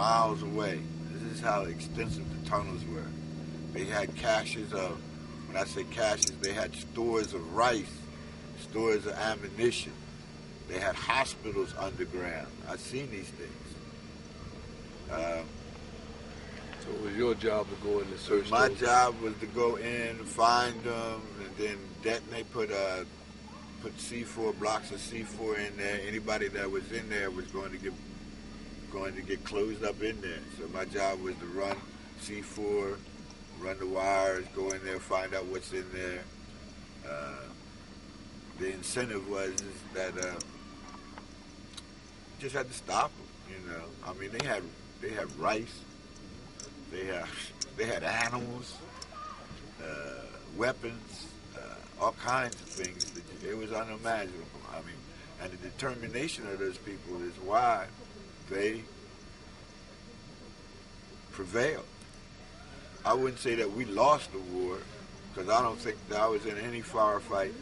miles away. This is how extensive the tunnels were. They had caches of, when I say caches, they had stores of rice, stores of ammunition. They had hospitals underground. I've seen these things. So it was your job to go in and search My those? job was to go in, find them, and then detonate, put C4, blocks of C4 in there. Anybody that was in there was going to get closed up in there. So my job was to run C4, run the wires, go in there, find out what's in there. The incentive was that just had to stop them. You know, I mean, they had rice, they had animals, weapons, all kinds of things. It was unimaginable. I mean, and the determination of those people is why they prevailed. I wouldn't say that we lost the war, because I don't think that I was in any firefight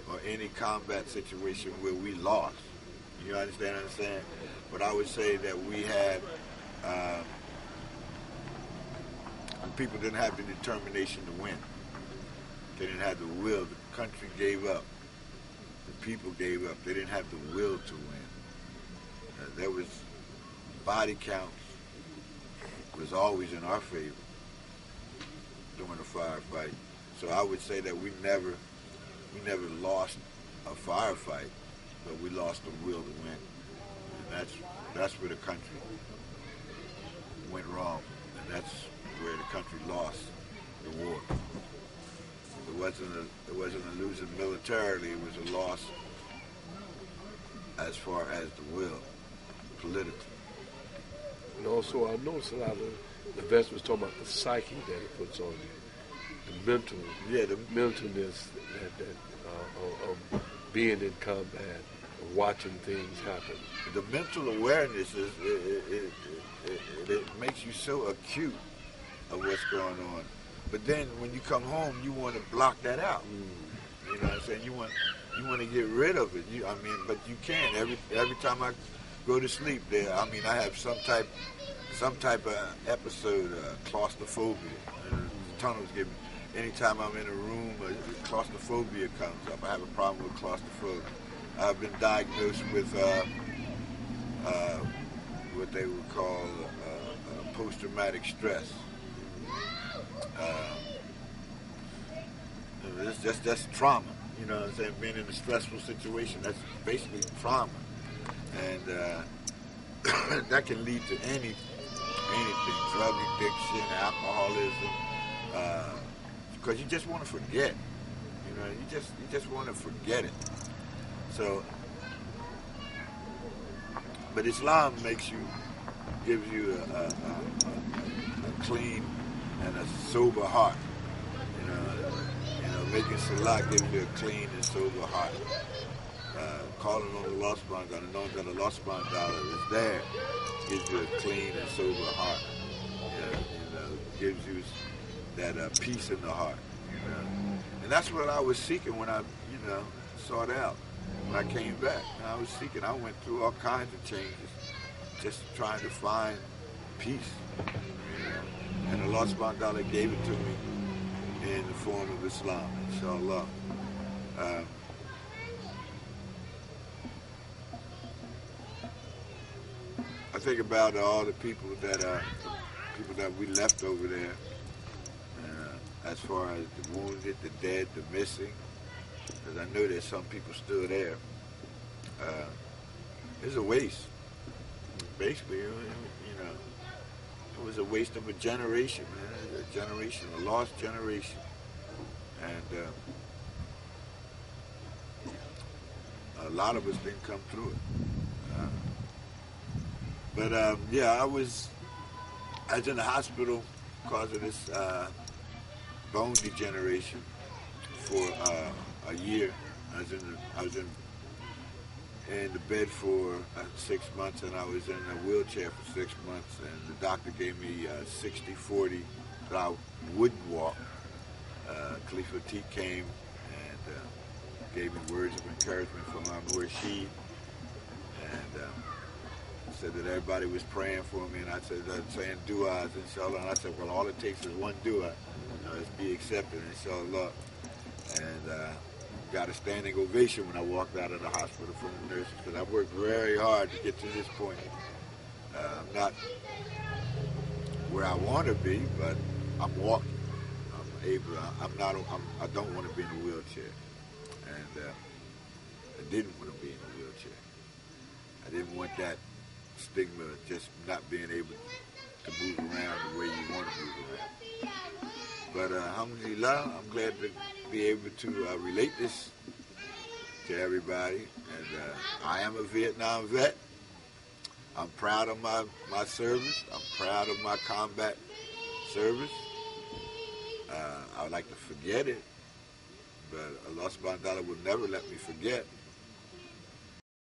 or any combat situation where we lost. You understand what I'm saying? But I would say that we had, people didn't have the determination to win. They didn't have the will. The country gave up. The people gave up. They didn't have the will to win. There was body counts was always in our favor during the firefight. So I would say that we never lost a firefight, but we lost the will to win. And that's where the country went wrong, and that's where the country lost the war. It wasn't a losing militarily, it was a loss as far as the will, politically. And also, I noticed a lot of the vets was talking about the psyche that it puts on you, the mental, the mentalness of being in combat, of watching things happen. The mental awareness it makes you so acute of what's going on. But then when you come home, you want to block that out. You know what I'm saying? You want to get rid of it. But you can't. Every time I go to sleep, I have some type of episode, claustrophobia. The tunnels give me. Anytime I'm in a room, claustrophobia comes up. I have a problem with claustrophobia. I've been diagnosed with what they would call post-traumatic stress. That's trauma. You know what I'm saying? Being in a stressful situation, that's basically trauma. And that can lead to anything, drug addiction, alcoholism, because you just want to forget. You know, you just want to forget it. So, but Islam gives you a clean and a sober heart. You know, making Salah gives you a clean and sober heart. Calling on Allah subhanahu wa ta'ala, knowing that Allah subhanahu wa ta'ala is there, gives you a clean and sober heart. Gives you that peace in the heart. You know, and that's what I was seeking when I, sought out. When I came back, I was seeking. I went through all kinds of changes, just trying to find peace. And Allah subhanahu wa ta'ala gave it to me in the form of Islam, inshallah. I think about all the people that we left over there, as far as the wounded, the dead, the missing, because I know there's some people still there. It's a waste. Basically, it was a waste of a generation, man. A lost generation. And a lot of us didn't come through it. I was in the hospital because of this bone degeneration for a year. I was in the bed for 6 months, and I was in a wheelchair for 6 months, and the doctor gave me 60-40 that I wouldn't walk. Khalifa T came and gave me words of encouragement from Amur Rashid, and said that everybody was praying for me, and I said, saying du'as, inshallah. And I said, well, all it takes is one du'a. It's be accepted, inshallah. And got a standing ovation when I walked out of the hospital from the nurses, because I worked very hard to get to this point. I'm not where I want to be, but I'm walking. I'm able. I don't want to be in a wheelchair, and I didn't want to be in a wheelchair. I didn't want that stigma of just not being able to move around the way you want to move around. But alhamdulillah, I'm glad to be able to relate this to everybody. And I am a Vietnam vet. I'm proud of my service. I'm proud of my combat service. I would like to forget it, but Allah subhanahu wa ta'ala will never let me forget.